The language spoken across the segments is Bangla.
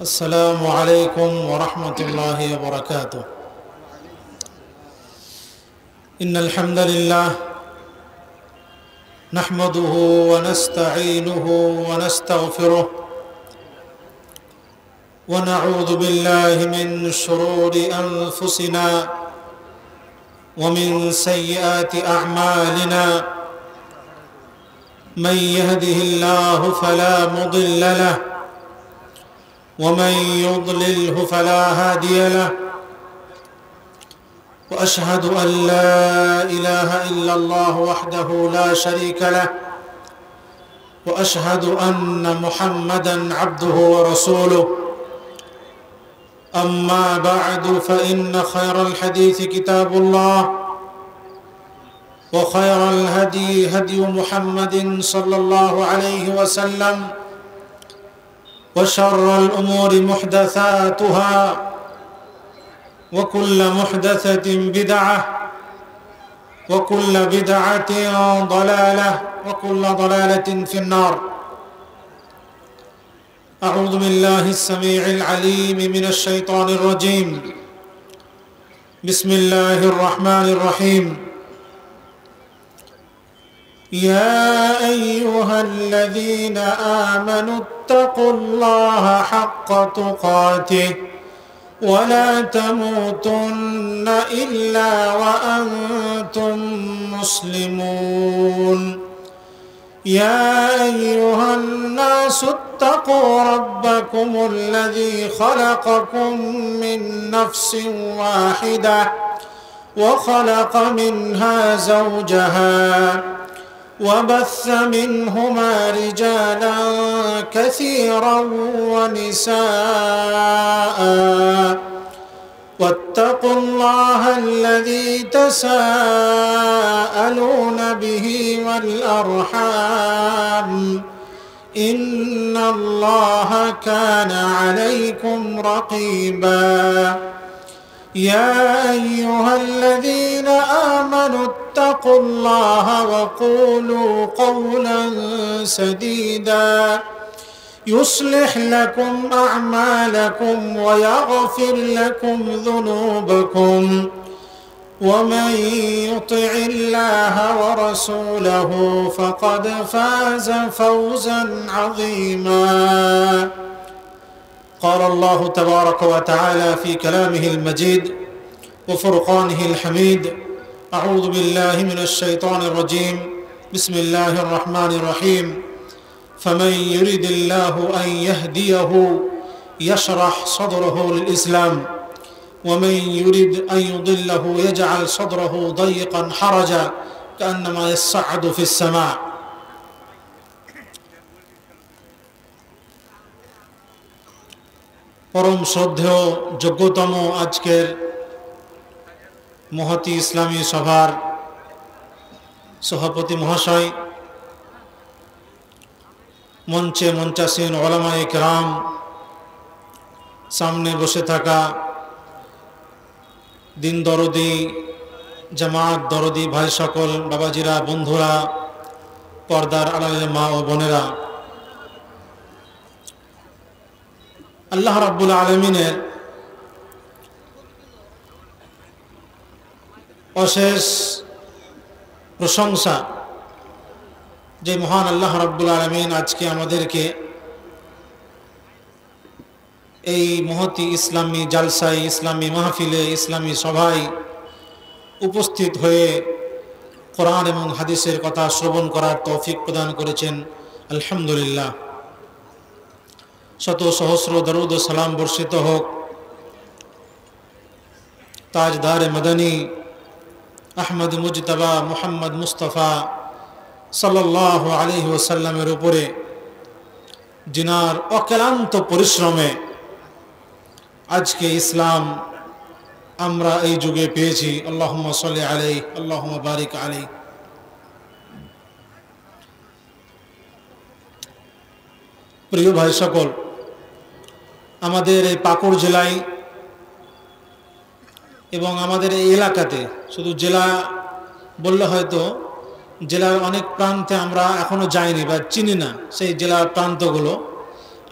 السلام عليكم ورحمة الله وبركاته. إن الحمد لله نحمده ونستعينه ونستغفره ونعوذ بالله من شرور أنفسنا ومن سيئات أعمالنا. من يهده الله فلا مضل له ومن يضلله فلا هادي له، وأشهد أن لا إله إلا الله وحده لا شريك له، وأشهد أن محمدًا عبده ورسوله. أما بعد، فإن خير الحديث كتاب الله، وخير الهدي هدي محمد صلى الله عليه وسلم، وشر الأمور محدثاتها، وكل محدثة بدعة، وكل بدعة ضلالة، وكل ضلالة في النار. أعوذ بالله السميع العليم من الشيطان الرجيم. بسم الله الرحمن الرحيم. يا أيها الذين آمنوا اتقوا الله حق تقاته ولا تموتن إلا وأنتم مسلمون. يا أيها الناس اتقوا ربكم الذي خلقكم من نفس واحدة وخلق منها زوجها وبث منهما رجالا كثيرا ونساء، واتقوا الله الذي تساءلون به والأرحام، إن الله كان عليكم رقيبا. يا أيها الذين آمنوا اتقوا الله وقولوا قولا سديدا يصلح لكم أعمالكم ويغفر لكم ذنوبكم، ومن يطع الله ورسوله فقد فاز فوزا عظيما. قال الله تبارك وتعالى في كلامه المجيد وفرقانه الحميد: أعوذ بالله من الشيطان الرجيم. بسم الله الرحمن الرحيم. فمن يرد الله أن يهديه يشرح صدره للإسلام، ومن يرد أن يضله يجعل صدره ضيقا حرجا كأنما يصعد في السماء। পরম শ্রদ্ধেয় যোগ্যতম আজকের মহতী ইসলামী সভার সভাপতি মহাশয়, মঞ্চে মঞ্চাসীন ওলামায়ে কেরাম, সামনে বসে থাকা দিন দরদি, জামাত দরদি ভাই সকল, বাবাজিরা, বন্ধুরা, পর্দার আড়ালের মা ও বোনেরা, আল্লাহ রাব্বুল আলামিনের অশেষ প্রশংসা যে মহান আল্লাহ রাব্বুল আলামিন আজকে আমাদেরকে এই মহতী ইসলামী জালসায়, ইসলামী মাহফিলে, ইসলামী সভায় উপস্থিত হয়ে কোরআন এবং হাদিসের কথা শ্রবণ করার তৌফিক প্রদান করেছেন। আলহামদুলিল্লাহ। শত সহস্র দরুদ ও সালাম বর্ষিত হোক তাজদার মদনী আহমদ মুজতবা মুহাম্মদ মুস্তফা সাল্লাল্লাহু আলাইহি ওয়াসাল্লামের উপরে, যিনার অক্লান্ত পরিশ্রমে আজকে ইসলাম আমরা এই যুগে পেয়েছি। আল্লাহুম্মা সাল্লি আলাইহি, আল্লাহুম্মা বারিক আলাইহি। প্রিয় ভাই সকল, আমাদের এই পাকুড় জেলায় এবং আমাদের এই এলাকাতে, শুধু জেলা বললে হয়তো জেলার অনেক প্রান্তে আমরা এখনো যাইনি বা চিনি না সেই জেলার প্রান্তগুলো,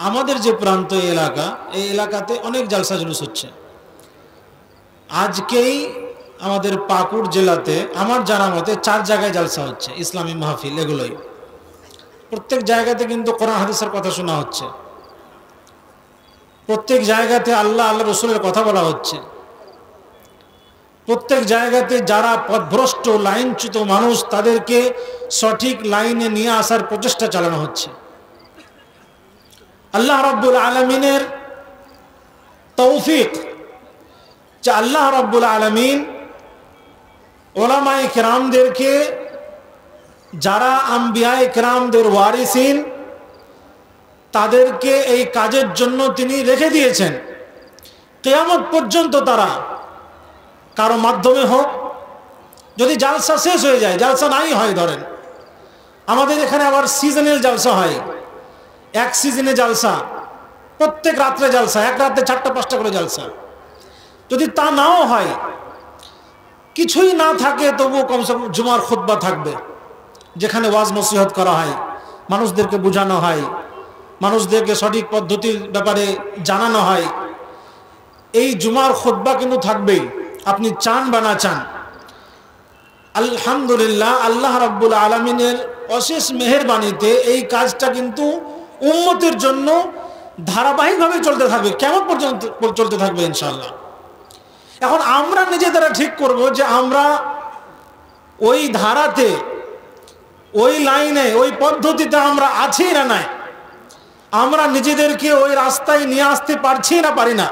আমাদের যে প্রান্ত এলাকা, এই এলাকাতে অনেক জালসা জুলুস হচ্ছে। আজকেই আমাদের পাকুড় জেলাতে আমার জানা মতে 4 জায়গায় জালসা হচ্ছে, ইসলামী মাহফিল। এগুলোই প্রত্যেক জায়গাতে কিন্তু কোরআন হাদিসের কথা শোনা হচ্ছে, প্রত্যেক জায়গাতে আল্লাহ রসুলের কথা বলা হচ্ছে, প্রত্যেক জায়গাতে যারা পথভ্রষ্ট লাইনচ্যুত মানুষ তাদেরকে সঠিক লাইনে নিয়ে আসার প্রচেষ্টা চালানো হচ্ছে। আল্লাহ রাব্বুল আলামিনের তৌফিক যে আল্লাহ রাব্বুল আলামিন উলামায়ে কেরামদেরকে, যারা আম্বিয়ায়ে কেরামদের ওয়ারিসিন, তাদেরকে এই কাজের জন্য তিনি রেখে দিয়েছেন। কিয়ামত পর্যন্ত তারা কারো মাধ্যমে হোক, যদি জালসা শেষ হয়ে যায়, জালসা নাই হয়, ধরেন আমাদের এখানে আবার সিজনাল জালসা হয়, এক সিজনে জালসা, প্রত্যেক রাত্রে জালসা, এক রাতে 4টা-5টা করে জালসা। যদি তা নাও হয়, কিছুই না থাকে, তবু কমসে কম জুমার খুতবা থাকবে, যেখানে ওয়াজ নসিহত করা হয়, মানুষদেরকে বোঝানো হয়, মানুষদেরকে সঠিক পদ্ধতির ব্যাপারে জানানো হয়। এই জুমার খুতবা কিন্তু থাকবেই, আপনি চান বা না চান। আলহামদুলিল্লাহ, আল্লাহ রাব্বুল আলামিনের অশেষ মেহেরবানিতে এই কাজটা কিন্তু উম্মতের জন্য ধারাবাহিকভাবে চলতে থাকবে, কেমন পর্যন্ত চলতে থাকবে ইনশাআল্লাহ। এখন আমরা নিজেদেরা ঠিক করব যে আমরা ওই ধারাতে, ওই লাইনে, ওই পদ্ধতিতে আমরা আছি না নাই, আমরা নিজেদেরকে ওই রাস্তায় নিয়ে আসতে পারছি না পারি না,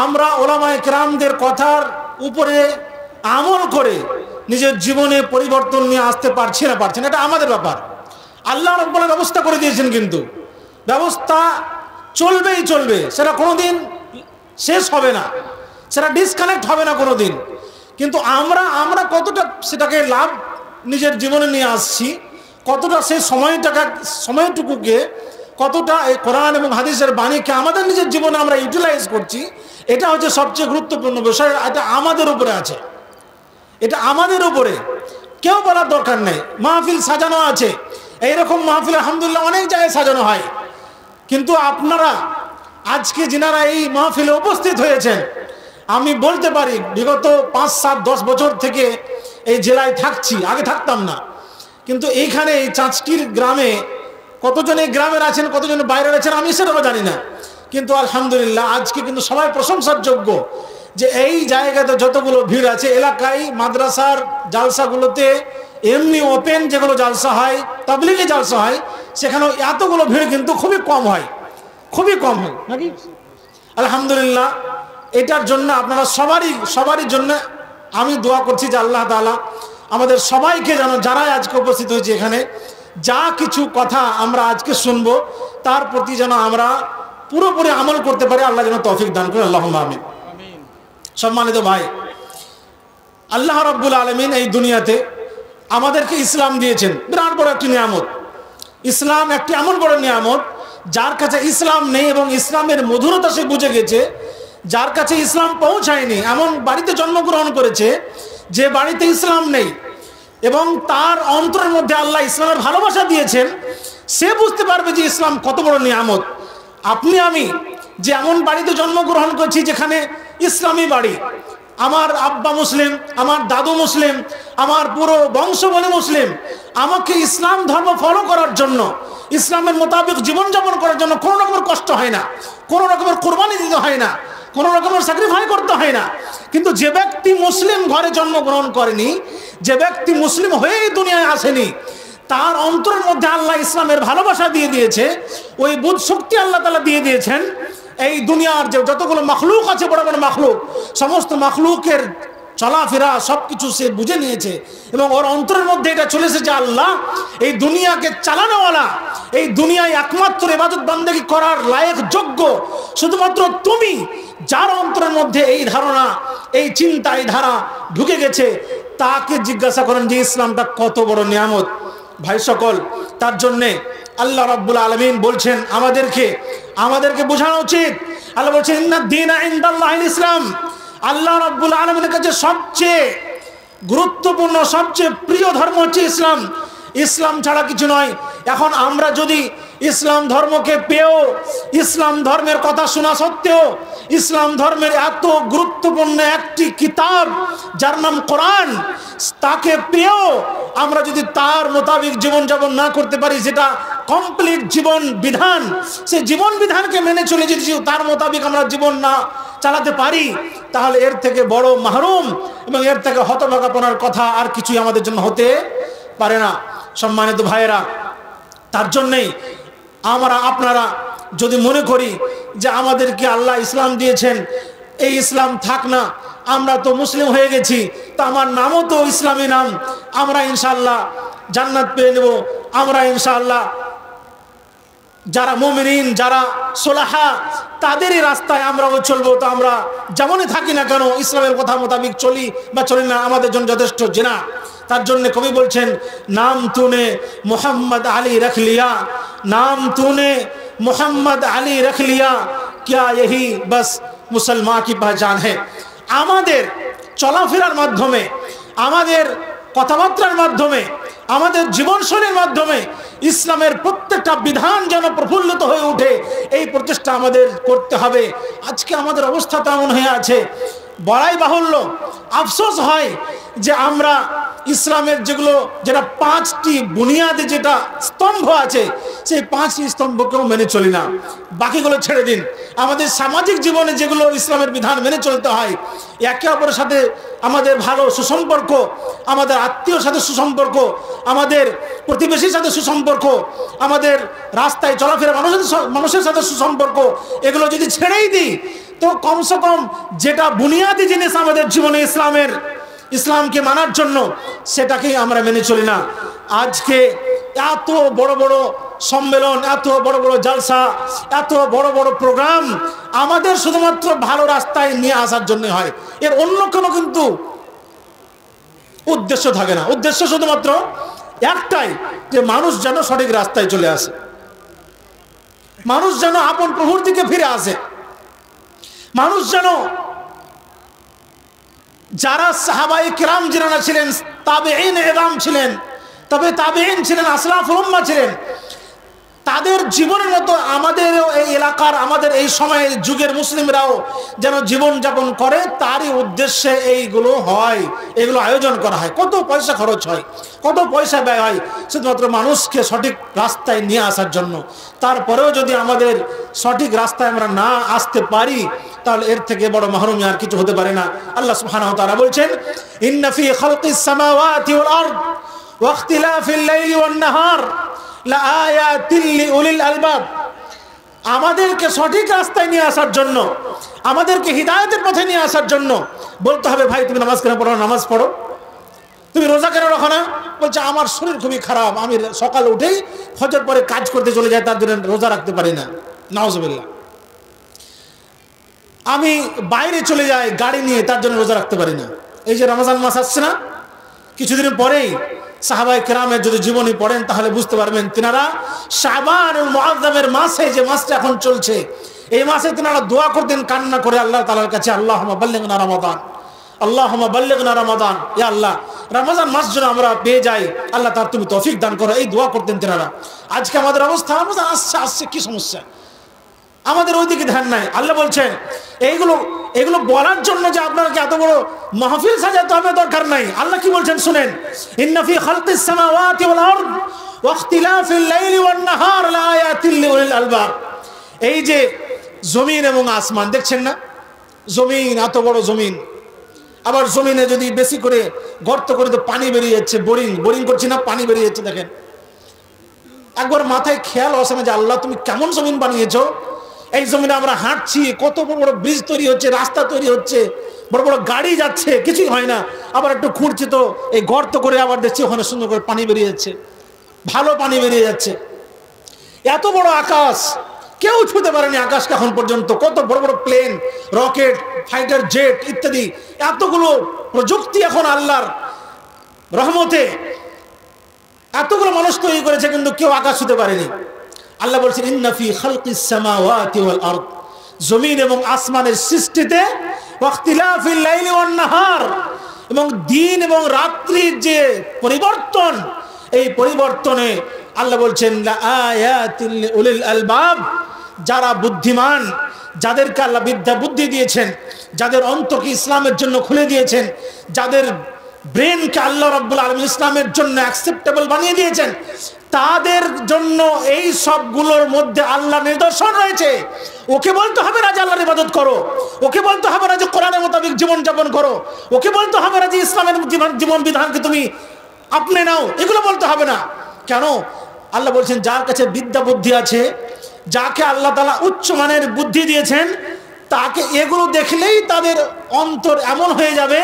আমরা উলামায়ে কেরামদের কথার উপরে আমল করে নিজের জীবনে পরিবর্তন নিয়ে আসতে পারছি না পারছি না, এটা আমাদের ব্যাপার। আল্লাহ রাব্বুল আলামিন ব্যবস্থা করে দিয়েছেন, কিন্তু ব্যবস্থা চলবেই চলবে, সেটা কোনোদিন শেষ হবে না, সেটা ডিসকানেক্ট হবে না কোনোদিন। কিন্তু আমরা কতটা সেটাকে লাভ নিজের জীবনে নিয়ে আসছি, কতটা সেই সময়টুকুকে, কতটা এই কোরআন এবং হাদিসের বাণীকে আমাদের নিজের জীবনে আমরা ইউটিলাইজ করছি, এটা হচ্ছে সবচেয়ে গুরুত্বপূর্ণ বিষয়। এটা আমাদের উপরে আছে, এটা আমাদের উপরে, কেউ বলার দরকার নেই। মাহফিল সাজানো আছে, এইরকম মাহফিল আলহামদুলিল্লাহ অনেক জায়গায় সাজানো হয়, কিন্তু আপনারা আজকে যিনারা এই মাহফিলে উপস্থিত হয়েছেন, আমি বলতে পারি বিগত 5, 7, 10 বছর থেকে এই জেলায় থাকছি, আগে থাকতাম না, কিন্তু এইখানে এই চাঁচকির গ্রামে কতজন এই গ্রামের আছেন, কতজন বাইরের আছেন আমি সেটাও জানি না, কিন্তু আলহামদুলিল্লাহ আজকে কিন্তু সবাই প্রশংসার যোগ্য যে এই জায়গাতে যতগুলো ভিড় আছে, এলাকায় মাদ্রাসার জালসাগুলোতে, এমনি ওপেন যেগুলো জালসা হয়, তাবলিগি জালসা হয়, সেখানেও এতগুলো ভিড় কিন্তু খুবই কম হয়, খুবই কম হয় নাকি? আলহামদুলিল্লাহ, এটার জন্য আপনারা সবারই জন্য আমি দোয়া করছি যে আল্লাহ তাআলা আমাদের সবাইকে যেন, যারা আজকে উপস্থিত হয়েছে এখানে, যা কিছু কথা আমরা আজকে শুনবো তার প্রতি যেন আমরা পুরোপুরি আমল করতে পারি, আল্লাহ যেন তৌফিক দান করেন, আল্লাহুম্মা আমিন। সম্মানিত ভাই, আল্লাহ রাব্বুল আলামিন এই দুনিয়াতে আমাদেরকে ইসলাম দিয়েছেন, বিরাট বড় একটি নিয়ামত। ইসলাম একটি এমন বড় নিয়ামত, যার কাছে ইসলাম নেই এবং ইসলামের মধুরতা সে বুঝে গেছে, যার কাছে ইসলাম পৌঁছায়নি, এমন বাড়িতে জন্মগ্রহণ করেছে যে বাড়িতে ইসলাম নেই, এবং তার অন্তরের মধ্যে আল্লাহ ইসলামের ভালোবাসা দিয়েছেন, সে বুঝতে পারবে যে ইসলাম কত বড় নিয়ামত। আপনি আমি যে এমন বাড়িতে জন্মগ্রহণ করছি যেখানে ইসলামী বাড়ি, আমার আব্বা মুসলিম, আমার দাদু মুসলিম, আমার পুরো বংশবলী মুসলিম, আমাকে ইসলাম ধর্ম ফলো করার জন্য, ইসলামের মোতাবেক জীবনযাপন করার জন্য কোনো রকমের কষ্ট হয় না, কোনো রকমের কোরবানি দিতে হয় না, কোনো রকমের স্যাক্রিফাইস করতে হয় না। কিন্তু যে ব্যক্তি মুসলিম ঘরে জন্মগ্রহণ করেনি, যে ব্যক্তি মুসলিম হয়েই দুনিয়ায় আসেনি, তার অন্তরের মধ্যে আল্লাহ ইসলামের ভালোবাসা দিয়ে দিয়েছে, ওই বুধ শক্তি আল্লাহ তাআলা দিয়ে দিয়েছেন। এই দুনিয়ার যে যতগুলো মাখলুক আছে, বড় বড় মাখলুক, সমস্ত মাখলুকের চলাফেরা সবকিছু সে বুঝে নিয়েছে, এবং ওর অন্তরের মধ্যে এটা চলে এসেছে, আল্লাহ এই দুনিয়াকে চালানোওয়ালা, এই দুনিয়ায় একমাত্র ইবাদত বান্দেগি করার লায়ক যোগ্য শুধুমাত্র তুমি। যার অন্তরের মধ্যে এই ধারণা, এই চিন্তা, এই ধারা ঢুকে গেছে, তাকে জিজ্ঞাসা করেন যে ইসলামটা কত বড় নিয়ামত। ভাই সকল, তার জন্যে আল্লাহ রাব্বুল আলামিন বলছেন আমাদেরকে বোঝানো উচিত। আল্লাহ বলছেন ইন্নাদ দীনা ইনদাল্লাহিল ইসলাম। আল্লাহ রাব্বুল আলামিনের কাছে সবচেয়ে গুরুত্বপূর্ণ, সবচেয়ে প্রিয় ধর্ম হচ্ছে ইসলাম। ইসলাম ছাড়া কিছু নয়। এখন আমরা যদি ইসলাম ধর্মকে পেয়েও, ইসলাম ধর্মের কথা শোনা সত্ত্বেও, ইসলাম ধর্মের এত গুরুত্বপূর্ণ একটি কিতাব যার নাম কোরআন, তাকে পেয়েও আমরা যদি তার মোতাবিক জীবনযাপন না করতে পারি, যেটা কমপ্লিট জীবন বিধান, সেই জীবন বিধানকে মেনে চলে যদি তার মোতাবিক আমরা জীবন না চালাতে পারি, তাহলে এর থেকে বড় মাহরুম এবং এর থেকে হতভাগাপনার কথা আর কিছুই আমাদের জন্য হতে পারে না। সম্মানিত ভাইয়েরা, তার জন্যেই আপনারা যদি মনে করি যে আমাদেরকে আল্লাহ ইসলাম দিয়েছেন, এই ইসলাম থাক না, আমরা তো মুসলিম হয়ে গেছি, তো আমার নামও তো ইসলামী নাম, আমরা ইনশাআল্লাহ জান্নাত পেয়ে নেব, আমরা ইনশাআল্লাহ যারা মুমিনিন, যারা সোলাহা, তাদেরই রাস্তায় আমরাও চলবো, তো আমরা যেমনই থাকি না কেন ইসলামের কথা মোতাবিক চলি বা চলি না, আমাদের জন্য যথেষ্ট জিনা। তার জন্য কবি বলছেন, নাম তুনে মোহাম্মদ আলী রখ লিয়া, নাম তুনে মোহাম্মদ আলী রখ লিয়া, क्या यही बस মুসলমান কি পহচান है। আমাদের চলাফেরার মাধ্যমে, আমাদের কথাবার্তার মাধ্যমে, আমাদের জীবনশৈলীর মাধ্যমে ইসলামের প্রত্যেকটা বিধান যেন প্রফুল্লিত হয়ে ওঠে, এই প্রচেষ্টা আমাদের করতে হবে। আজকে আমাদের অবস্থা তেমন হয়ে আছে, বলাই বাহুল্য, আফসোস হয় যে আমরা ইসলামের যেটা পাঁচটি বুনিয়াদে যেটা স্তম্ভ আছে, সেই পাঁচটি স্তম্ভকেও মেনে চলি না, বাকিগুলো ছেড়ে দিন। আমাদের সামাজিক জীবনে যেগুলো ইসলামের বিধান মেনে চলতে হয়, একে অপরের সাথে আমাদের ভালো সুসম্পর্ক, আমাদের আত্মীয়র সাথে সুসম্পর্ক, আমাদের প্রতিবেশীর সাথে সুসম্পর্ক, আমাদের রাস্তায় চলাফেরা মানুষের সাথে সুসম্পর্ক, এগুলো যদি ছেড়েই দিই, তো কমসে কম যেটা বুনিয়াদি জিনিস আমাদের জীবনে ইসলামকে মানার জন্য, সেটাকেই আমরা মেনে চলি না। আজকে এত বড় বড় সম্মেলন, এত বড় বড় জালসা, এত বড় বড় প্রোগ্রাম আমাদের শুধুমাত্র ভালো রাস্তায় নিয়ে আসার জন্য হয়, এর অন্য কোনো কিন্তু উদ্দেশ্য থাকে না। উদ্দেশ্য শুধুমাত্র একটাই, যে মানুষ যেন সঠিক রাস্তায় চলে আসে, মানুষ যেন আপন প্রভুর দিকে ফিরে আসে, মানুষ যেন, যারা সাহাবায়ে কিরাম যারা ছিলেন, তাবেঈন ইমাম ছিলেন, তবে তাবেঈন ছিলেন, আসলাফুল উম্মাহ ছিলেন, তাদের জীবনের মতো আমাদের এই এলাকার, আমাদের এই সময়ের যুগের মুসলিমরাও যেন জীবন যাপন করে, তারই উদ্দেশ্যে এইগুলো হয়, এগুলো আয়োজন করা হয়। কত পয়সা খরচ হয়, কত পয়সা ব্যয় হয় শুধুমাত্র মানুষকে সঠিক রাস্তায় নিয়ে আসার জন্য। তারপরেও যদি আমাদের সঠিক রাস্তায় আমরা না আসতে পারি, তাহলে এর থেকে বড় মাহরুমি আর কিছু হতে পারে না। আল্লাহ সুবহানাহু ওয়া তাআলা বলছেন, ইন্না ফি খালকিস সামাওয়াতি ওয়াল আরদ ওয়া ইখতিলাফিল লাইলি ওয়ান নাহার লাআয়াতিল লিউলিল আলবাব। আমাদেরকে সঠিক রাস্তায় নিয়ে আসার জন্য, আমাদেরকে হিদায়াতের পথে নিয়ে আসার জন্য বলতে হবে, ভাই তুমি নামাজ কেন পড়ো, নামাজ পড়ো। তুমি রোজা কেন রাখো না, বলছে আমার শরীর খুবই খারাপ, আমি সকালে উঠেই ফজর পরে কাজ করতে চলে যাই, তার জন্য রোজা রাখতে পারি না, নাউজুবিল্লাহ। আমি বাইরে চলে যাই গাড়ি নিয়ে, তার জন্য রোজা রাখতে পারি না। এই যে রমজান মাস আসছে না, কিছুদিন পরেই সাহাবায়ে কেরামের যদি জীবনী পড়েন তাহলে বুঝতে পারবেন, তিনারা শাবান ও মুআজ্জমের মাসে, যে মাসটা এখন চলছে, এই মাসে তিনারা দোয়া করতেন কান্না করে আল্লাহ তাআলার কাছে, আল্লাহুম্মা বাল্লিগনা রমাদান, আল্লাহুম্মা বাল্লিগনা রমাদান, ইয়া আল্লাহ রমজান মাস যেন আমরা পেয়ে যাই, আল্লাহ তার তুমি তৌফিক দান করো, এই দোয়া করতেন তিনারা। আজকে আমাদের অবস্থা, রমজান আসছে কি সমস্যা, আমাদের ওইদিকে ধ্যান নাই। আল্লাহ বলছেন এগুলো বলার জন্য যে আপনাকে এত বড় মাহফিল সাজাতে হবে দরকার নাই। আল্লাহ কি বলছেন শুনেন, ইন্না ফি খালকিস সামাওয়াতি ওয়াল আরদ ওয়া ইখতিলাফিল লাইলি ওয়ান নাহার লাআয়াতিল লিউলিল আলবাব। এই যে জমিন এবং আসমান দেখছেন না, জমিন এত বড় জমিন, আবার জমিনে যদি বেশি করে গর্ত করে তো পানি বেরিয়ে যাচ্ছে, বোরিং করছি না, পানি বেরিয়ে যাচ্ছে। দেখেন, একবার মাথায় খেয়াল আসে না যে আল্লাহ তুমি কেমন জমিন বানিয়েছো। এই জমিনে আমরা হাঁটছি, কত বড় বড় ব্রিজ তৈরি হচ্ছে, রাস্তা তৈরি হচ্ছে, বড় বড় গাড়ি যাচ্ছে, কিছুই হয় না। আবার একটু খুঁড়ছি তো এই গর্ত করে আবার দেখছি ওখানে সুন্দর করে পানি বেরিয়ে যাচ্ছে, ভালো পানি বেরিয়ে যাচ্ছে। এত বড় আকাশ, কেউ ছুঁতে পারেনি আকাশকে এখন পর্যন্ত। কত বড় বড় প্লেন, রকেট, ফাইটার জেট ইত্যাদি, এতগুলো প্রযুক্তি এখন আল্লাহর রহমতে এতগুলো মানুষ তৈরি করেছে, কিন্তু কেউ আকাশ ছুঁতে পারেনি। আল্লাহ বলছেন, ইন্না ফি খালকিস সামাওয়াতি ওয়াল আরদ, জমিন এবং আসমানের সৃষ্টিতে, ওয়া ইখতিলাফিল লাইলি ওয়ান নাহার, এবং দিন এবং রাত্রির যে পরিবর্তন, এই পরিবর্তনে আল্লাহ বলছেন লা আয়াতিল লিউলিল আলবাব, যারা বুদ্ধিমান, যাদেরকে আল্লাহ বিদ্যা বুদ্ধি দিয়েছেন, যাদের অন্তরকে ইসলামের জন্য খুলে দিয়েছেন, যাদের ব্রেনকে আল্লাহ রাব্বুল আলামিন ইসলামের জন্য অ্যাকসেপ্টেবল বানিয়ে দিয়েছেন, তাদের জন্য এই সবগুলোর মধ্যে আল্লাহ নিদর্শন রয়েছে। ওকে বলতে হবে না যে আল্লাহর ইবাদত করো, ওকে বলতে হবে না যে কোরআনের মোতাবেক জীবনযাপন করো, ওকে বলতে হবে না যে ইসলামের জীবন বিধানকে তুমি আপনি নাও, এগুলো বলতে হবে না। কেন? আল্লাহ বলছেন যার কাছে বিদ্যা বুদ্ধি আছে, যাকে আল্লাহ তাআলা উচ্চ মানের বুদ্ধি দিয়েছেন, তাকে এগুলো দেখলেই তাদের অন্তর এমন হয়ে যাবে,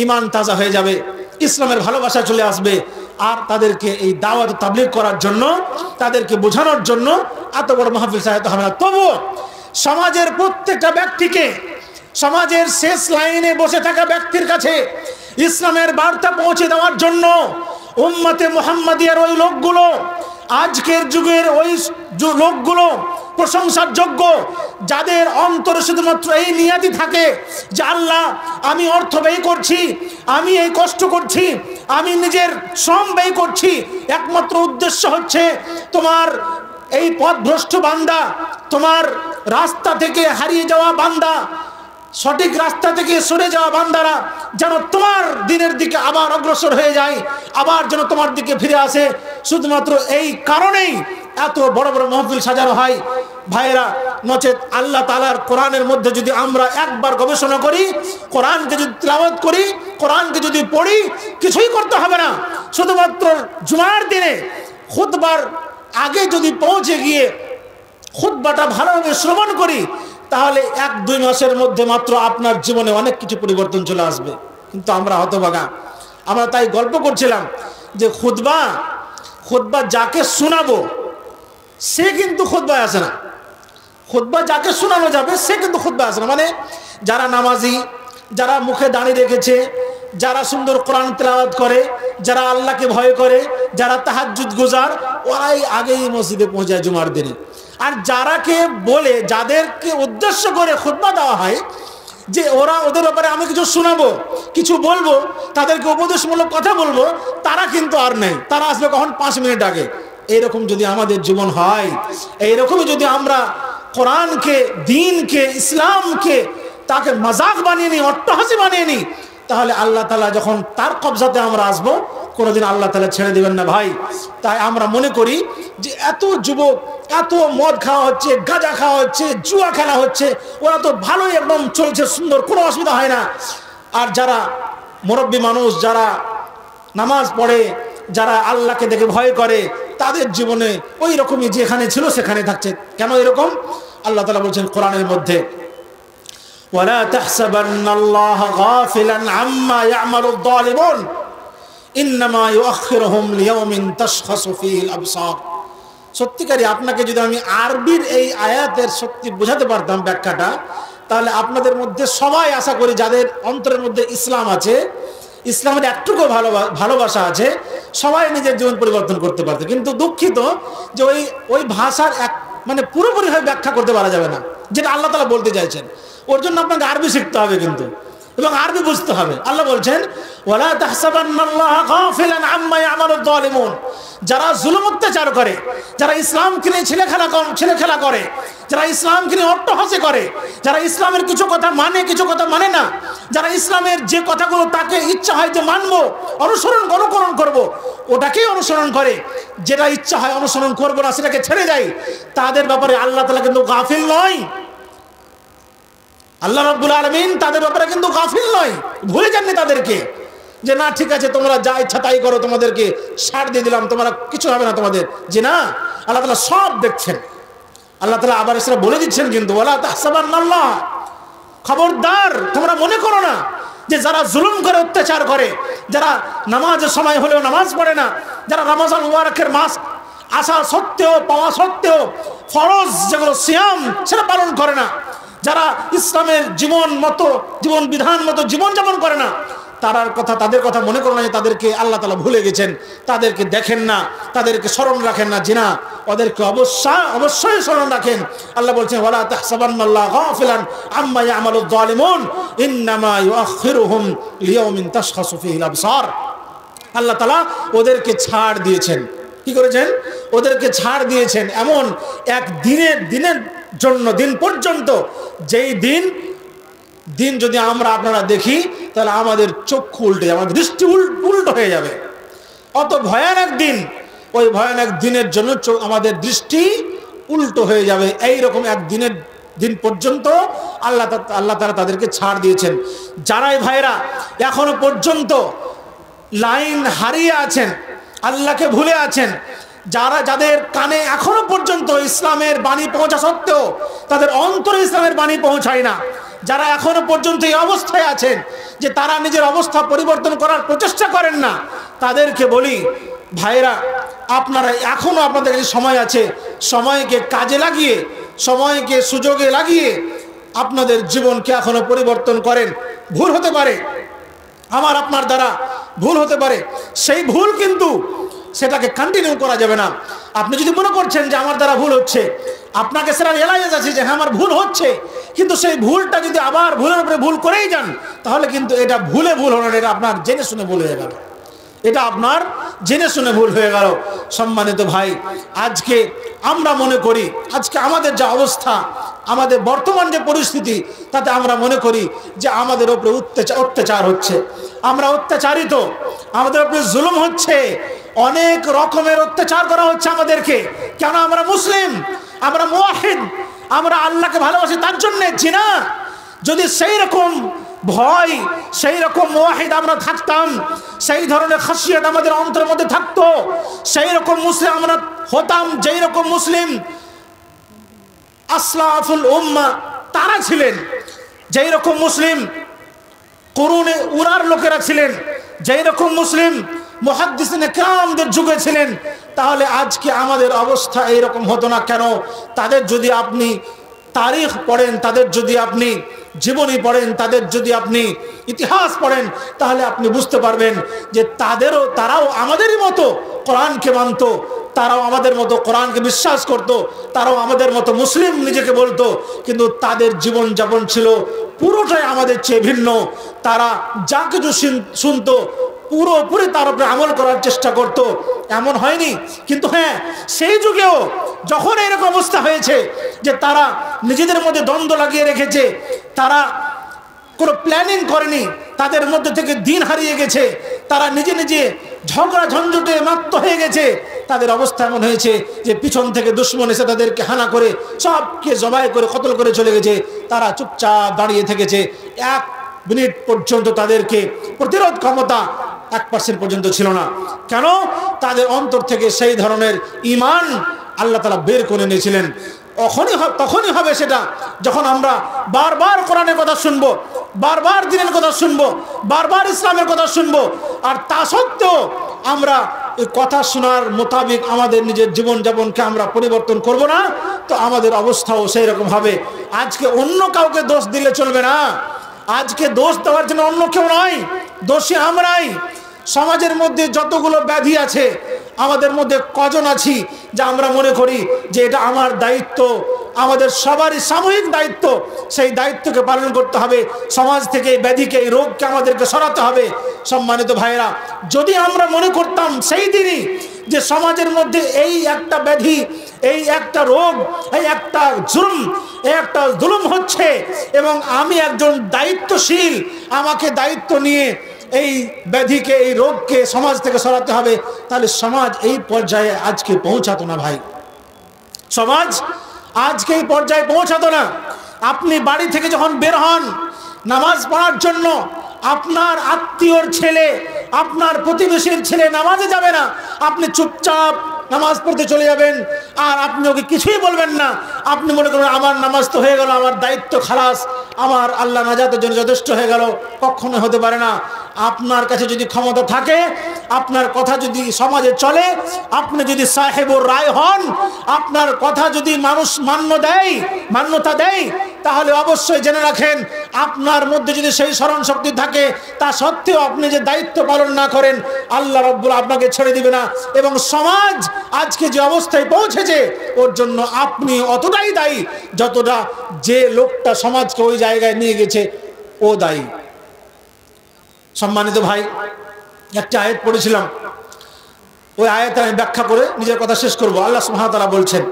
ঈমান তাজা হয়ে যাবে, ইসলামের ভালোবাসা চলে আসবে। আর তাদেরকে এই দাওয়াত তাবলীগ করার জন্য, তাদেরকে বোঝানোর জন্য এত বড় মাহফিল সাজাতে হবে না। তবুও সমাজের প্রত্যেকটা ব্যক্তিকে, সমাজের শেষ লাইনে বসে থাকা ব্যক্তির কাছে ইসলামের বার্তা পৌঁছে দেওয়ার জন্য উম্মতে মুহাম্মাদিয়ার ওই লোকগুলো, আজকের যুগের ওই লোকগুলো প্রশংসার যোগ্য, যাদের অন্তরে শুধুমাত্র এই নিয়াতি থাকে যে আল্লাহ আমি অর্থ ব্যয় করছি, আমি এই কষ্ট করছি, আমি নিজের শ্রম ব্যয় করছি, একমাত্র উদ্দেশ্য হচ্ছে তোমার এই পথভ্রষ্ট বান্দা, তোমার রাস্তা থেকে হারিয়ে যাওয়া বান্দা, সঠিক রাস্তা থেকে সরে যাওয়া বান্দারা যেন তোমার দিনের দিকে আবার অগ্রসর হয়ে যায়, আবার যেন তোমার দিকে ফিরে আসে। শুধুমাত্র এই কারণেই এত বড় বড় মাহফিল সাজানো হয় ভাইয়েরা। নচেত আল্লাহ তাআলার কোরআনের মধ্যে যদি আমরা একবার গবেষণা করি, কোরআনকে যদি তিলাওয়াত করি, কোরআনকে যদি পড়ি, কিছুই করতে হবে না। শুধুমাত্র জুমার দিনে খুতবার আগে যদি পৌঁছে গিয়ে খুতবাটা ভালোভাবে শ্রবণ করি, তাহলে 1-2 মাসের মধ্যে মাত্র আপনার জীবনে অনেক কিছু পরিবর্তন চলে আসবে। কিন্তু আমরা হতভাগা, আমরা তাই গল্প করছিলাম যে খুতবা যাকে শোনাবো সে কিন্তু খুতবায় আসে না, খুতবা যাকে শোনানো যাবে সে কিন্তু খুতবায় আসে না। মানে যারা নামাজি, যারা মুখে দাঁড়িয়ে রেখেছে, যারা সুন্দর কোরআন তেলাওয়াত করে, যারা আল্লাহকে ভয় করে, যারা তাহাজ্জুদ গুজার, ওরাই আগেই মসজিদে পৌঁছায় জুমার দিনে। আর যারাকে বলে, যাদেরকে উদ্দেশ্য করে খুতবা দেওয়া হয় যে ওদের ব্যাপারে আমি কিছু শোনাবো, কিছু বলবো, তাদেরকে উপদেশমূলক কথা বলবো, তারা কিন্তু আর নেই। তারা আসবে কখন? 5 মিনিট আগে। এইরকম যদি আমাদের জীবন হয়, এইরকমই যদি আমরা কোরআনকে, দ্বীনকে, ইসলামকে তাকে মাজাক বানিয়ে নিই, অট্টহাসি বানিয়ে নিই, তাহলে আল্লাহ তাআলা যখন তার কবজাতে আমরা আসবো, কোনোদিন আল্লাহ তাআলা ছেড়ে দিবেন না ভাই। তাই আমরা মনে করি যে এত যুবক, এত মদ খাওয়া হচ্ছে, গাঁজা খাওয়া হচ্ছে, জুয়া খেলা হচ্ছে, ওরা তো ভালোই একদম চলছে, সুন্দর, কোনো অসুবিধা হয় না। আর যারা মুরব্বী মানুষ, যারা নামাজ পড়ে, যারা আল্লাহকে দেখে ভয় করে, তাদের জীবনে ওই রকমই যেখানে ছিল সেখানে থাকছে। কেন এরকম? আল্লাহ তাআলা বলছেন কোরআনের মধ্যে, ওয়ালা তাহসাবান্নাল্লাহা গাফিলান আম্মা ইয়ামালুয যালিমুন ইন্নামা ইউআখিরুহুম লিয়াউমিন তাশখাসু ফীহিল আবসার। সত্যিকারই আপনাকে যদি আমি আরবির এই আয়াতের সত্যি বোঝাতে পারতাম ব্যাখ্যাটা, তাহলে আপনাদের মধ্যে সবাই, আশা করি যাদের অন্তরের মধ্যে ইসলাম আছে, ইসলামের একটুকু ভালোবাসা আছে, সবাই নিজের জীবন পরিবর্তন করতে পারত। কিন্তু দুঃখিত যে ওই ভাষার মানে পুরোপুরিভাবে ব্যাখ্যা করতে পারা যাবে না যেটা আল্লাহ তাআলা বলতে চাইছেন। ওর জন্য আপনাকে আরবি শিখতে হবে কিন্তু, এবং আরবি বুঝতে হবে। আল্লাহ বলছেন ওয়ালা তাহসাবান্নাল্লাহা গাফিলান আম্মা ইয়ামালুয যালিমুন, যারা জুলুম অত্যাচার করে, যারা ইসলামকে নিয়ে ছেলেখেলা করে, যারা ইসলামকে নিয়ে অট্টহাসি করে, যারা ইসলামের কিছু কথা মানে, কিছু কথা মানে না, যারা ইসলামের যে কথাগুলো তাকে ইচ্ছা হয় যে মানবো, অনুকরণ করব, ওটাকেই অনুসরণ করে, যেটা ইচ্ছা হয় অনুসরণ করবো না, সেটাকে ছেড়ে যায়, তাদের ব্যাপারে আল্লাহ তাআলা কিন্তু গাফিল নয়। আল্লাহ রাব্বুল আলামিন তাদের ব্যাপারে কিন্তু গাফিল নয়, ভুলে যাননি তাদেরকে যে না ঠিক আছে তোমরা যা ইচ্ছা তাই করো, তোমাদেরকে ছাড় দিয়ে দিলাম, তোমরা কিছু হবে না তোমাদের। যে না, আল্লাহ তাআলা সব দেখছেন। আল্লাহ তাআলা আবার সেটা বলে দিচ্ছেন কিন্তু, ওয়ালা তাহসাবান্নাল্লাহ, খবরদার তোমরা মনে করো না যে যারা জুলুম করে, অত্যাচার করে, যারা নামাজের সময় হলেও নামাজ পড়ে না, যারা রমজান মুবারকের মাস আসা সত্ত্বেও, পাওয়া সত্ত্বেও ফরজ যেগুলো সিয়াম সেটা পালন করে না, যারা ইসলামের জীবন বিধান মতো জীবনযাপন করে না, তাদের কথা মনে করো না যে তাদেরকে আল্লাহ তাআলা ভুলে গেছেন, তাদেরকে দেখেন না, তাদেরকে স্মরণ রাখেন না। জিনা, ওদেরকে অবশ্যই স্মরণ রাখেন। আল্লাহ বলছেন ওয়ালা তাহসাবান্নাল্লাহা গাফিলান আম্মা ইয়ামালুয যালিমুন ইন্নামা ইউআখিরুহুম লিয়াউমিন তাশখাসু ফীহিল আবসার। আল্লাহ তাআলা ওদেরকে ছাড় দিয়েছেন। কি করেছেন? ওদেরকে ছাড় দিয়েছেন এমন এক দিনের জন্য, দিন পর্যন্ত, যেই দিন যদি আমরা আপনারা দেখি তাহলে আমাদের চক্ষু উল্টে যাবে, আমাদের দৃষ্টি উল্টো হয়ে যাবে। অত ভয়ানক দিন, ওই ভয়ানক দিনের জন্য আমাদের দৃষ্টি উল্টো হয়ে যাবে। এইরকম দিন পর্যন্ত আল্লাহ তাআলা তাদেরকে ছাড় দিয়েছেন। যারাই ভাইরা এখনো পর্যন্ত লাইন হারিয়ে আছেন, আল্লাহকে ভুলে আছেন, যাদের কানে এখনো পর্যন্ত ইসলামের বাণী পৌঁছা সত্ত্বেও তাদের অন্তরে ইসলামের বাণী পৌঁছায় না, যারা এখনো পর্যন্ত এই অবস্থায় আছেন যে তারা নিজের অবস্থা পরিবর্তন করার প্রচেষ্টা করেন না, তাদেরকে বলি ভাইরা, আপনারা এখনো আপনাদের কাছে সময় আছে। সময়কে কাজে লাগিয়ে, সময়কে সুযোগে লাগিয়ে আপনাদের জীবনকে এখনো পরিবর্তন করেন। ভুল হতে পারে, আমার আপনার দ্বারা ভুল হতে পারে, সেই ভুল কিন্তু সেটাকে কন্টিনিউ করা যাবে না। আপনি যদি মনে করছেন যে আমার দ্বারা ভুল হচ্ছে, আপনাকে সেটা রিয়েলাইজ আছে যে হ্যাঁ আমার ভুল হচ্ছে, কিন্তু সেই ভুলটা যদি আবার ভুলের উপরে ভুল করেই যান, তাহলে কিন্তু এটা ভুল হলো না, এটা আপনার জেনে শুনে ভুল হয়ে গেল, এটা আপনার জেনে শুনে ভুল হয়ে গেল। সম্মানিত ভাই, আজকে আমরা মনে করি, আজকে আমাদের যা অবস্থা, আমাদের বর্তমান যে পরিস্থিতি, তাতে আমরা মনে করি যে আমাদের উপরে অত্যাচার হচ্ছে, আমরা অত্যাচারিত, আমাদের উপরে জুলুম হচ্ছে, অনেক রকমের অত্যাচার করা হচ্ছে আমাদেরকে। কেন? আমরা মুসলিম, আমরা মুওয়াহিদ, আমরা আল্লাহকে ভালোবাসি, তার জন্য জিনা। যদি সেই রকম ভয়, সেই রকম মুওয়াহিদ আমরা থাকতাম, সেই ধরনের খাসিয়াত আমাদের অন্তরের মধ্যে থাকতো, সেই রকম মুসলিম আমরা হতাম, যেই রকম মুসলিম আসলাফুল উম্মাহ তারা ছিলেন, যেই রকম মুসলিম কুরুনে উলার লোকেরা ছিলেন, যেই রকম মুসলিম মুহাদ্দিসিনে কিরামদের যুগে ছিলেন, তাহলে আজকে আমাদের অবস্থা এইরকম হতো না। কেন? তাদের যদি আপনি তারিখ পড়েন, তাদের যদি আপনি জীবনী পড়েন, তাদের যদি আপনি ইতিহাস পড়েন, তাহলে আপনি বুঝতে পারবেন যে তারাও আমাদেরই মতো কোরআনকে মানত, তারাও আমাদের মতো কোরআনকে বিশ্বাস করত, তারাও আমাদের মতো মুসলিম নিজেকে বলতো, কিন্তু তাদের জীবনযাপন ছিল পুরোটাই আমাদের চেয়ে ভিন্ন। তারা যা কিছু শুনতো পুরোপুরি তার উপরে আমল করার চেষ্টা করত, এমন হয়নি। কিন্তু হ্যাঁ, সেই যুগেও যখন এরকম অবস্থা হয়েছে যে তারা নিজেদের মধ্যে দ্বন্দ্ব লাগিয়ে রেখেছে, তারা কোনো প্ল্যানিং করেনি, তাদের মধ্যে থেকে দিন হারিয়ে গেছে, তারা নিজে নিজে ঝগড়া ঝঞ্ঝটে মাত্ত হয়ে গেছে, তাদের অবস্থা এমন হয়েছে যে পিছন থেকে দুশ্মন এসে তাদেরকে হানা করে সবকে জবাই করে কতল করে চলে গেছে, তারা চুপচাপ দাঁড়িয়ে থেকেছে। 1 মিনিট পর্যন্ত তাদেরকে প্রতিরোধ ক্ষমতা 1% পর্যন্ত ছিল না। কেন? তাদের অন্তর থেকে সেই ধরনের ঈমান আল্লাহ তাআলা বের করে নিয়েছিলেন। তখনই হবে সেটা যখন আমরা বারবার কোরআনের কথা শুনবো, বারবার দ্বীনের কথা শুনবো, বারবার ইসলামের কথা শুনবো, আর তা সত্ত্বেও আমরা এই কথা শোনার মোতাবেক আমাদের নিজের জীবনযাপনকে আমরা পরিবর্তন করব না, তো আমাদের অবস্থাও সেই রকম হবে। আজকে অন্য কাউকে দোষ দিলে চলবে না, আজকে দোষ দেওয়ার জন্য অন্য কেউ নয়, দোষী আমরাই। সমাজের মধ্যে যতগুলো ব্যাধি আছে, আমাদের মধ্যে কজন আছি যা আমরা মনে করি যে এটা আমার দায়িত্ব, আমাদের সবারই সামূহিক দায়িত্ব, সেই দায়িত্বকে পালন করতে হবে, সমাজ থেকে এই ব্যাধিকে, এই রোগকে আমাদেরকে সরাতে হবে। সম্মানিত ভাইরা, যদি আমরা মনে করতাম সেই দিনই যে সমাজের মধ্যে এই একটা ব্যাধি, এই একটা রোগ, এই একটা জুলুম হচ্ছে এবং আমি একজন দায়িত্বশীল, আমাকে দায়িত্ব নিয়ে এই ব্যাধিকে, এই রোগকে সমাজ থেকে সরাতে হবে, তাহলে সমাজ এই পর্যায়ে আজকে পৌঁছাতো না ভাই, সমাজ আজকে এই পর্যায়ে পৌঁছাতো না। আপনি বাড়ি থেকে যখন বের হন নামাজ পড়ার জন্য, আপনার আত্মীয়র ছেলে, আপনার প্রতিবেশীর ছেলে নামাজে যাবে না, আপনি চুপচাপ নামাজ পড়তে চলে যাবেন, আর আপনি ওকে কিছুই বলবেন না। আপনি মনে করবেন আমার নামাজ তো হয়ে গেল, আমার দায়িত্ব খালাস, আমার আল্লাহ নাজাতের জন্য যথেষ্ট হয়ে গেল। কখনো হতে পারে না। আপনার কাছে যদি ক্ষমতা থাকে, আপনার কথা যদি সমাজে চলে, আপনি যদি সাহেবুর রায় হন, আপনার কথা যদি মানুষ মান্যতা দেয়, তাহলে অবশ্যই জেনে রাখেন আপনার মধ্যে যদি সেই স্মরণ শক্তি থাকে, তা সত্ত্বেও আপনি যে দায়িত্ব পালন না করেন, আল্লাহ রাব্বুল আপনাকে ছেড়ে দিবে না। এবং সমাজ আজকে যে অবস্থায় পৌঁছেছে, ওর জন্য আপনি অতটাই দায়ী যতটা যে লোকটা সমাজকে ওই জায়গায় নিয়ে গেছে ও দায়ী। সম্মানিত ভাই, একটা আয়াত পড়েছিলাম, ওই আয়াতে আমি ব্যাখ্যা করে নিজের কথা শেষ করব। আল্লাহ সুবহানাহু ওয়া তাআলা বলছেন,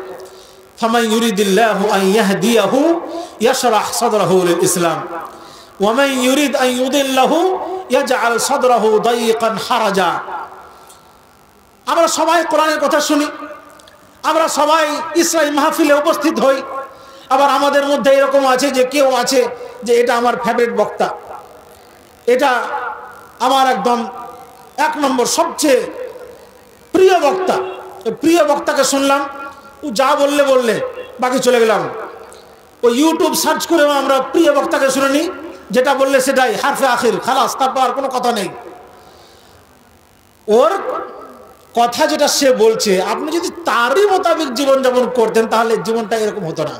ফামান ইউরিদিল্লাহু আন ইয়াহদিয়াহু ইয়াশরাহ সাদরাহু লিল ইসলাম ওয়া মান ইউরিদ আন ইউদিল্লাহু ইয়াজআল সাদরাহু দায়ীকান হারাজা। আমরা সবাই কোরআনের কথা শুনি, আমরা সবাই ইসলামী মাহফিলে উপস্থিত হই, আবার আমাদের মধ্যে এরকম আছে যে কেউ আছে যে এটা আমার ফেভারিট বক্তা, এটা আমার একদম 1 নম্বর সবচেয়ে প্রিয় বক্তা। প্রিয় বক্তাকে শুনলাম, ও যা বললে বাকি চলে গেলাম। ওই ইউটিউব সার্চ করেও আমরা প্রিয় বক্তাকে শুনে নিই, যেটা বললে সেটাই হারফে আখির, খালাস, তারপর আর কোনো কথা নেই। ওর কথা যেটা সে বলছে, আপনি যদি তারই মোতাবেক জীবনযাপন করতেন তাহলে জীবনটা এরকম হতো না,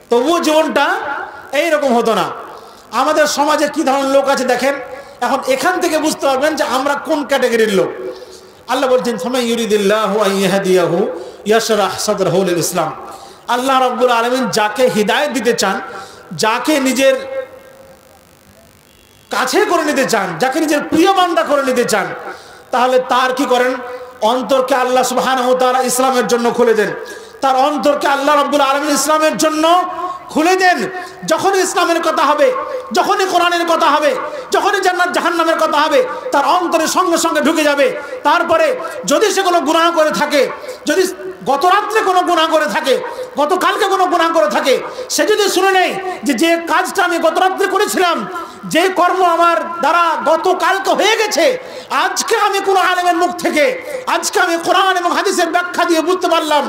তবুও জীবনটা এইরকম হতো না। আমাদের সমাজে কি ধরনের লোক আছে দেখেন, এখন এখান থেকে বুঝতে পারবেন যে আমরা কোন ক্যাটাগরির লোক। আল্লাহ বলছেন, ফামান ইউরিদিল্লাহু আন ইয়াহদিয়াহু ইয়াশরাহ সাদরাহু লিল ইসলাম। আল্লাহ রাব্বুল আলামিন যাকে হিদায়াত দিতে চান, যাকে নিজের কাছে করে নিতে চান, যাকে নিজের প্রিয় বান্দা করে নিতে চান, তাহলে তার কি করেন, অন্তরকে আল্লাহ সুবহানাহু ওয়া তাআলা ইসলামের জন্য খুলে দেন। তার অন্তরকে আল্লাহ রাব্বুল আলামিন ইসলামের জন্য খুলে দেন। যখনই ইসলামের কথা হবে, যখনই কোরআনের কথা হবে, যখনই জান্নাত জাহান্নামের কথা হবে, তার অন্তরের সঙ্গে সঙ্গে ঢুকে যাবে। তারপরে যদি সে কোনো গুনাহ করে থাকে, যদি গত রাত্রে কোনো গুনাহ করে থাকে, গতকালকে কোনো গুনাহ করে থাকে, সে যদি শুনে নেয় যে কাজটা আমি গত রাত্রে করেছিলাম, যে কর্ম আমার দ্বারা গতকালকে হয়ে গেছে, আজকে আমি কোনো আলেমের মুখ থেকে, আজকে আমি কোরআন এবং হাদিসের ব্যাখ্যা দিয়ে বুঝতে পারলাম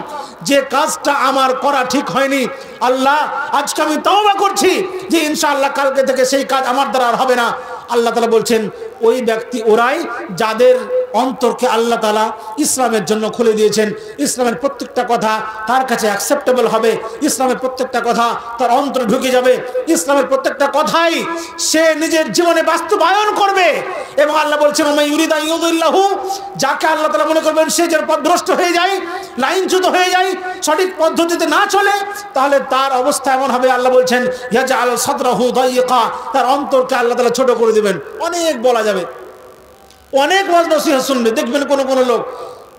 যে কাজটা আমার করা ঠিক হয়নি। আল্লাহ, আজকে আমি তওবা করছি যে ইনশাআল্লাহ কালকে থেকে সেই কাজ আমার দ্বারা আর হবে না। আল্লাহ তাআলা বলছেন, ওই ব্যক্তি ওরাই যাদের অন্তরকে আল্লাহ তাআলা ইসলামের জন্য খুলে দিয়েছেন। ইসলামের প্রত্যেকটা কথা তার কাছে অ্যাকসেপ্টেবল হবে, ইসলামের প্রত্যেকটা কথা তার অন্তরে ঢুকে যাবে, ইসলামের প্রত্যেকটা কথাই সে নিজের জীবনে বাস্তবায়ন করবে। এবং আল্লাহ বলছেন, ওয়া মান ইউরিদ আন ইউদিল্লাহু, যাকে আল্লাহ তাআলা মনে করবেন সে যেন পথভ্রষ্ট হয়ে যায়, লাইনচ্যুত হয়ে যায়, সঠিক পদ্ধতিতে না চলে, তাহলে তার অবস্থা এমন হবে, আল্লাহ বলছেন, ইয়াজআল সাদরাহু দায়ীকা, তার অন্তরকে আল্লাহ তাআলা ছোট করে দিবেন। অনেক বলা যাবে, অনেক ওয়াজ নসিহত শুনবে, দেখবেন কোনো কোনো লোক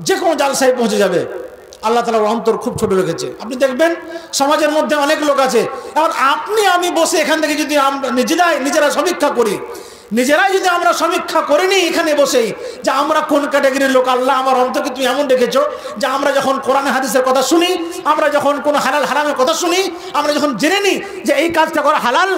যে কোনো জালসায় পৌঁছে যাবে, আল্লাহ তাআলার অন্তর খুব ছোট রেখেছে। আপনি দেখবেন সমাজের মধ্যে অনেক লোক আছে। এখন আপনি আমি বসে এখান থেকে যদি আমরা নিজেরা সমীক্ষা করি, নিজেরাই যদি আমরা সমীক্ষা করে নিই এখানে বসেই, যে আমরা কোন ক্যাটাগরির লোক, আল্লাহ আমার অন্তরকে তুমি এমন রেখেছো যে আমরা যখন কোরআন হাদিসের কথা শুনি, আমরা যখন কোনো হালাল হারামের কথা শুনি, আমরা যখন জেনে নিই যে এই কাজটা করা হালাল,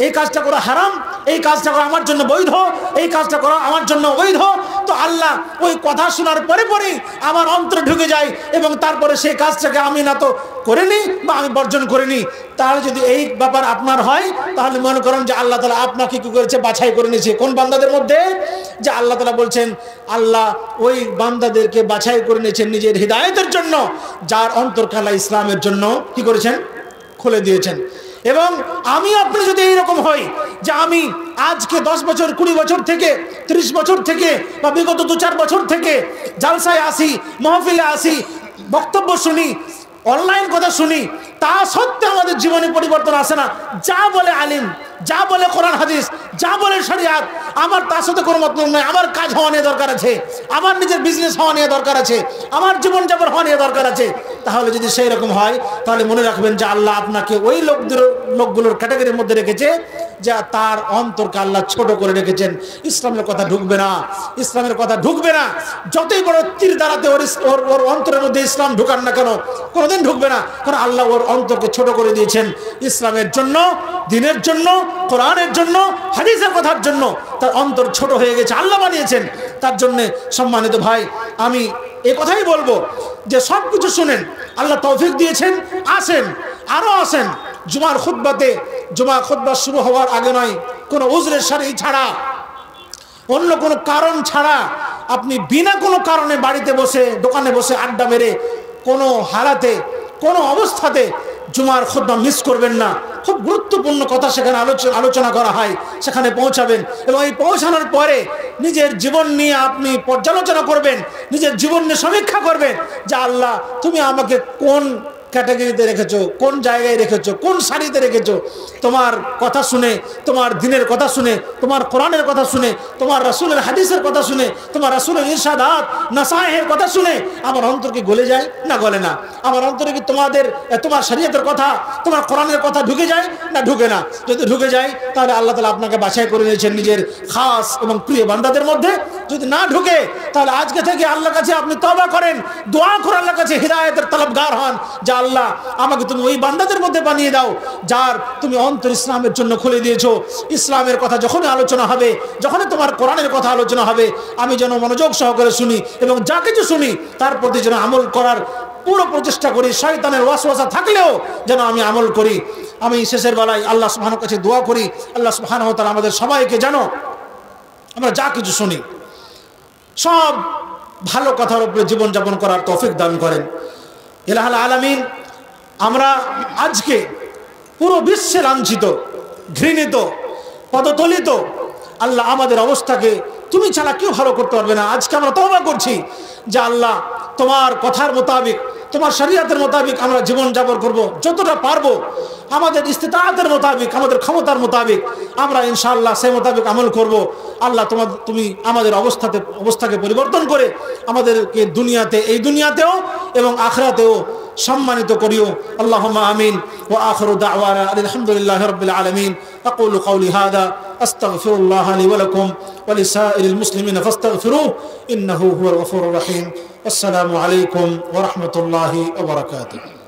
এই কাজটা করা হারাম, এই কাজটা করা আমার জন্য বৈধ, এই কাজটা করা আমার জন্য অবৈধ, তো আল্লাহ ওই কথা শোনার পরে পরেই আমার অন্তরে ঢুকে যায় এবং তারপরে সেই কাজটাকে আমি না তো করিনি বা আমি বর্জন করিনি। তাহলে যদি এই ব্যাপার আপনার হয়, তাহলে মনে করেন যে আল্লাহ তাআলা আপনাকে কি করেছে, বাছাই করে নিয়েছে। কোন বান্দাদের মধ্যে? যে আল্লাহ তাআলা বলছেন, আল্লাহ ওই বান্দাদেরকে বাছাই করে নিয়েছেন নিজের হিদায়াতের জন্য, যার অন্তরকে আল্লাহ ইসলামের জন্য কি করেছেন, খুলে দিয়েছেন। এবং আমি আপনি যদি এইরকম হই যে আমি আজকে 10 বছর, 20 বছর থেকে, 30 বছর থেকে বা বিগত 2-4 বছর থেকে জালসায় আসি, মাহফিলে আসি, বক্তব্য শুনি, অনলাইন কথা শুনি, তা সত্ত্বেও আমাদের জীবনে পরিবর্তন আসে না। যা বলে আলিম, যা বলে কোরআন হাদিস, যা বলে শরিয়াত, আমার তার সাথে কোনো মতলব নয়। আমার কাজ হওয়া নিয়ে দরকার আছে, আমার নিজের বিজনেস হওয়া নিয়ে দরকার আছে, আমার জীবনযাপন হওয়া নিয়ে দরকার আছে। তাহলে যদি সেই রকম হয়, তাহলে মনে রাখবেন যে আল্লাহ আপনাকে ওই লোকগুলোর ক্যাটাগরির মধ্যে রেখেছে যা তার অন্তরকে আল্লাহ ছোট করে রেখেছেন। ইসলামের কথা ঢুকবে না, ইসলামের কথা ঢুকবে না। যতই বড় তীর দ্বারাতে ওর অন্তরের মধ্যে ইসলাম ঢুকান না কেন, কোনোদিন ঢুকবে না। কারণ আল্লাহ ওর অন্তরকে ছোট করে দিয়েছেন ইসলামের জন্য, দিনের জন্য, কোরআনের জন্য, হাদিসের কথার জন্য। তার অন্তর ছোট হয়ে গেছে, আল্লাহ বানিয়েছেন। তার জন্য সম্মানিত ভাই, আমি এই কথাই বলবো যে সব কিছু শুনেন, আল্লাহ তৌফিক দিয়েছেন, আসেন, আরো আসেন জুমার খুতবাতে। জুমার খুতবা শুরু হওয়ার আগে নয়, কোনো উজরের সারি ছাড়া, অন্য কোনো কারণ ছাড়া আপনি বিনা কোনো কারণে বাড়িতে বসে, দোকানে বসে আড্ডা মেরে কোনো হালাতে, কোনো অবস্থাতে জুমার খুতবা মিস করবেন না। খুব গুরুত্বপূর্ণ কথা সেখানে আলোচনা করা হয়, সেখানে পৌঁছাবেন এবং এই পৌঁছানোর পরে নিজের জীবন নিয়ে আপনি পর্যালোচনা করবেন, নিজের জীবন নিয়ে সমীক্ষা করবেন যে আল্লাহ তুমি আমাকে কোন ক্যাটাগরিতে রেখেছো, কোন জায়গায় রেখেছো, কোন সারিতে রেখেছো। তোমার কথা শুনে, তোমার দিনের কথা শুনে, তোমার কোরআনের কথা শুনে, তোমার রাসূলের হাদিসের কথা শুনে, তোমার রাসূলের ইরশাদাত নাসায়েহের কথা শুনে আমার অন্তর কি গলে যায়? না গলে না। আমার অন্তরে কি তোমার শরীয়তের কথা, তোমার কোরআনের কথা ঢুকে যায়? না ঢুকে না। যদি ঢুকে যায় তাহলে আল্লাহ তাআলা আপনাকে বাছাই করে নিয়েছেন নিজের খাস এবং প্রিয় বান্দাদের মধ্যে। যদি না ঢুকে তাহলে আজকে থেকে আল্লাহর কাছে আপনি তওবা করেন, দোয়া করে আল্লাহর কাছে হিদায়াতের তলবগার হন, যে আল্লাহ আমাকে তুমি ওই বান্দাদের মধ্যে বানিয়ে দাও যার তুমি অন্তর ইসলামের জন্য খুলে দিয়েছো। ইসলামের কথা যখনই আলোচনা হবে, যখনই তোমার কোরআনের কথা আলোচনা হবে, আমি যেন মনোযোগ সহকারে শুনি এবং যা কিছু শুনি তার প্রতি যেন আমল করার পুরো প্রচেষ্টা করি। শয়তানের ওয়াসওয়াসা থাকলেও যেন আমি আমল করি। আমি শেষের বেলায় আল্লাহ সুবহানাহু কাছে দোয়া করি, আল্লাহ সুবহানাহু ওয়া তাআলা আমাদের সবাইকে যেন আমরা যা কিছু শুনি সব ভালো কথার উপরে জীবনযাপন করার তৌফিক দান করেন। ইলাহুল আলামিন, আমরা আজকে পুরো বিশ্বে লাঞ্ছিত, ঘৃণিত, পদতলিত। আল্লাহ আমাদের অবস্থাকে তুমি ছাড়া কেউ ভালো করতে পারবে না। আজকে আমরা তওবা করছি যে আল্লাহ তোমার কথার মোতাবিক, তোমার শরীয়তের মোতাবিক আমরা জীবনযাপন করব, যতটা পারবো আমাদের ইস্তিতাআতের মোতাবিক, আমাদের ক্ষমতার মোতাবিক আমরা ইনশাআল্লাহ সেই মোতাবিক আমল করব। আল্লাহ তুমি আমাদের অবস্থাকে পরিবর্তন করে আমাদেরকে দুনিয়াতে, এই দুনিয়াতেও এবং আখিরাতেও সম্মানিত করিও। আল্লাহুম্মা আমিন। ওয়া আখিরু দাওয়ানা আলহামদুলিল্লাহি রাব্বিল আলামিন। আকুলু কওলি হাযা আস্তাগফিরুল্লাহ লি ওয়া লাকুম ওয়া লিসাইরিল মুসলিমিনা ফাস্তাগফিরুহু ইন্নাহু হুয়াল গফুরুর রহিম। আসসালামু আলাইকুম ওয়া রাহমাতুল্লাহি ওয়া বারাকাতুহু।